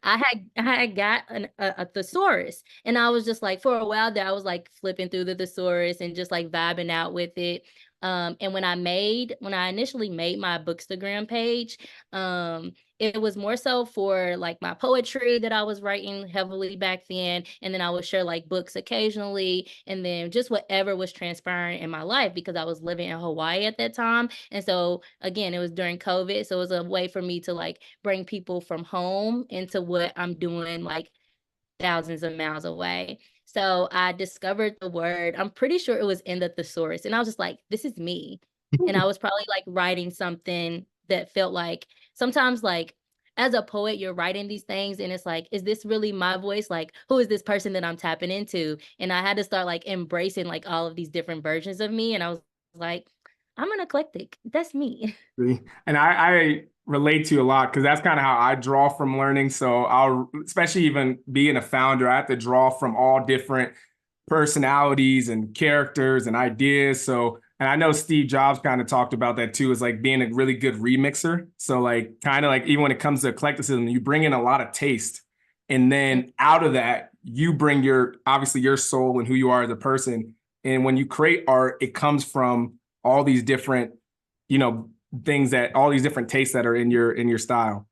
I had got a thesaurus, and I was just like, for a while there, I was like flipping through the thesaurus and just like vibing out with it. And when I initially made my Bookstagram page, um, it was more so for like my poetry that I was writing heavily back then, and then I would share like books occasionally, and then just whatever was transpiring in my life because I was living in Hawaii at that time. And so again, it was during COVID, so it was a way for me to like bring people from home into what I'm doing like thousands of miles away. So I discovered the word. I'm pretty sure it was in the thesaurus. And I was just like, this is me. And I was probably like writing something that felt like sometimes like as a poet, you're writing these things and it's like, is this really my voice? Like, who is this person that I'm tapping into? And I had to start like embracing like all of these different versions of me. And I was like, I'm an eclectic. That's me. And I relate to you a lot because that's kind of how I draw from learning. So I'll, especially even being a founder, I have to draw from all different personalities and characters and ideas. So, and I know Steve Jobs kind of talked about that too, is like being a really good remixer. So like kind of like even when it comes to eclecticism, you bring in a lot of taste. And then out of that, you bring your obviously your soul and who you are as a person. And when you create art, it comes from all these different, you know, things that all these different tastes that are in your style.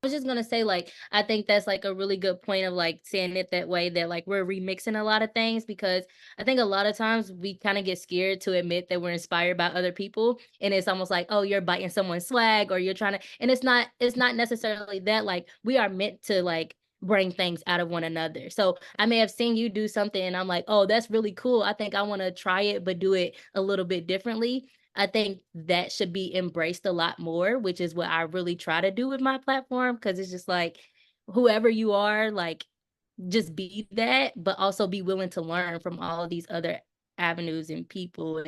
I was just gonna say, like, I think that's like a really good point of like saying it that way that like we're remixing a lot of things because I think a lot of times we kind of get scared to admit that we're inspired by other people. And it's almost like, oh, you're biting someone's swag or you're trying to, and it's not necessarily that. Like, we are meant to like bring things out of one another. So I may have seen you do something and I'm like, oh, that's really cool. I think I want to try it, but do it a little bit differently. I think that should be embraced a lot more, which is what I really try to do with my platform because it's just like whoever you are, like just be that, but also be willing to learn from all of these other avenues and people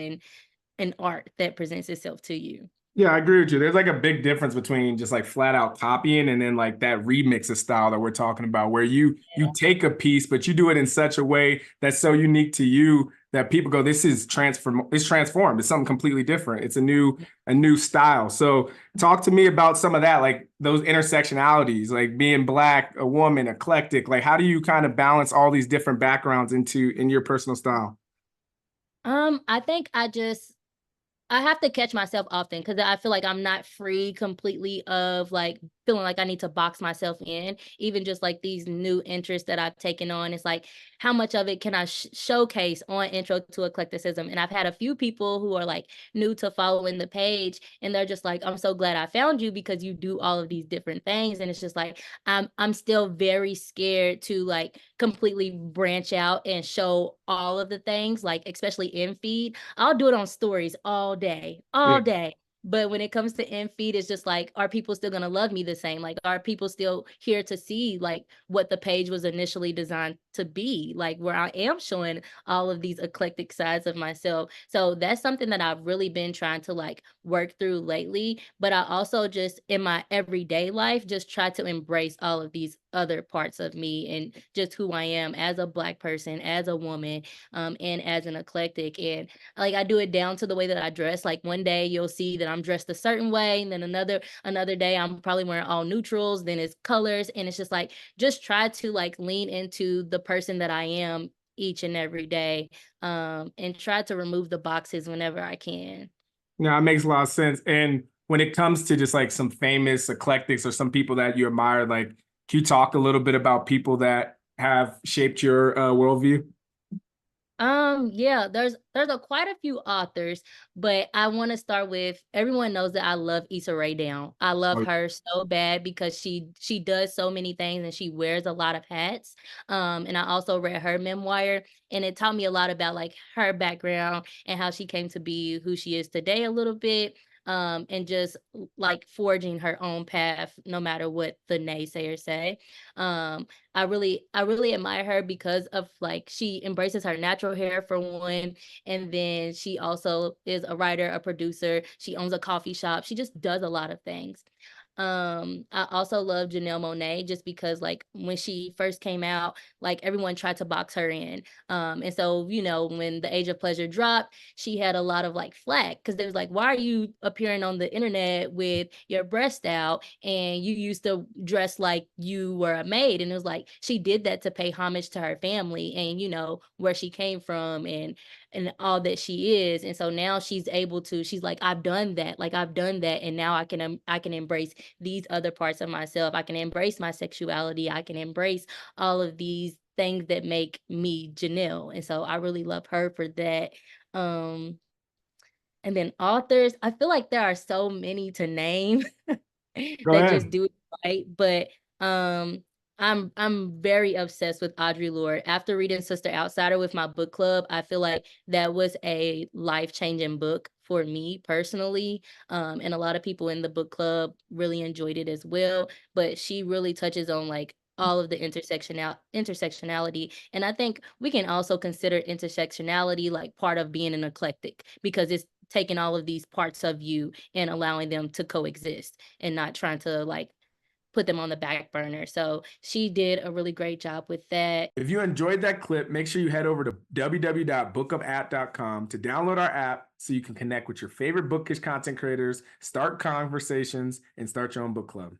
and art that presents itself to you. Yeah, I agree with you. There's like a big difference between just like flat out copying and then like that remix of style that we're talking about, where you take a piece, but you do it in such a way that's so unique to you that people go, "This is transform. It's transformed. It's something completely different. It's a new style." So, talk to me about some of that, like those intersectionalities, like being black, a woman, eclectic. Like, how do you kind of balance all these different backgrounds into in your personal style? I think I have to catch myself often because I feel like I'm not free completely of like feeling like I need to box myself in. Even just like these new interests that I've taken on, it's like how much of it can I showcase on Intro to Eclecticism? And I've had a few people who are like new to following the page, and they're just like, "I'm so glad I found you because you do all of these different things." And it's just like I'm still very scared to like completely branch out and show all of the things, like especially in feed. I'll do it on stories all day, all day. But when it comes to in feed, it's just like, are people still gonna love me the same? Like, are people still here to see like what the page was initially designed to be? Like, where I am showing all of these eclectic sides of myself. So that's something that I've really been trying to like work through lately. But I also just in my everyday life just try to embrace all of these other parts of me and just who I am as a Black person, as a woman, and as an eclectic. And like I do it down to the way that I dress. Like one day you'll see that I'm dressed a certain way, and then another day I'm probably wearing all neutrals, then it's colors, and it's just like just try to like lean into the person that I am each and every day, and try to remove the boxes whenever I can. No, it makes a lot of sense. And when it comes to just like some famous eclectics or some people that you admire, like, can you talk a little bit about people that have shaped your worldview? Yeah, there's a quite a few authors, but I want to start with everyone knows that I love Issa Rae Down. I love Oh, her so bad because she does so many things and she wears a lot of hats. And I also read her memoir and it taught me a lot about like her background and how she came to be who she is today a little bit. And just like forging her own path no matter what the naysayers say. Um, I really admire her because of like she embraces her natural hair for one, and then she also is a writer, a producer. She owns a coffee shop. She just does a lot of things. I also love Janelle Monáe just because like when she first came out, like everyone tried to box her in. And so, you know, when The Age of Pleasure dropped, she had a lot of like flack because they was like, why are you appearing on the internet with your breast out and you used to dress like you were a maid? And it was like she did that to pay homage to her family and, you know, where she came from and all that she is. And so now she's able to, she's like, I've done that, like I've done that, and now I can embrace these other parts of myself. I can embrace my sexuality. I can embrace all of these things that make me Janelle. And so I really love her for that. Um, and then authors, I feel like there are so many to name Go that just ahead. do it right. But um I'm very obsessed with Audre Lorde. After reading Sister Outsider with my book club, I feel like that was a life-changing book for me personally. And a lot of people in the book club really enjoyed it as well. But she really touches on like all of the intersectionality. And I think we can also consider intersectionality like part of being an eclectic because it's taking all of these parts of you and allowing them to coexist and not trying to like put them on the back burner. So she did a really great job with that. If you enjoyed that clip, make sure you head over to www.bookupapp.com to download our app so you can connect with your favorite bookish content creators, start conversations, and start your own book club.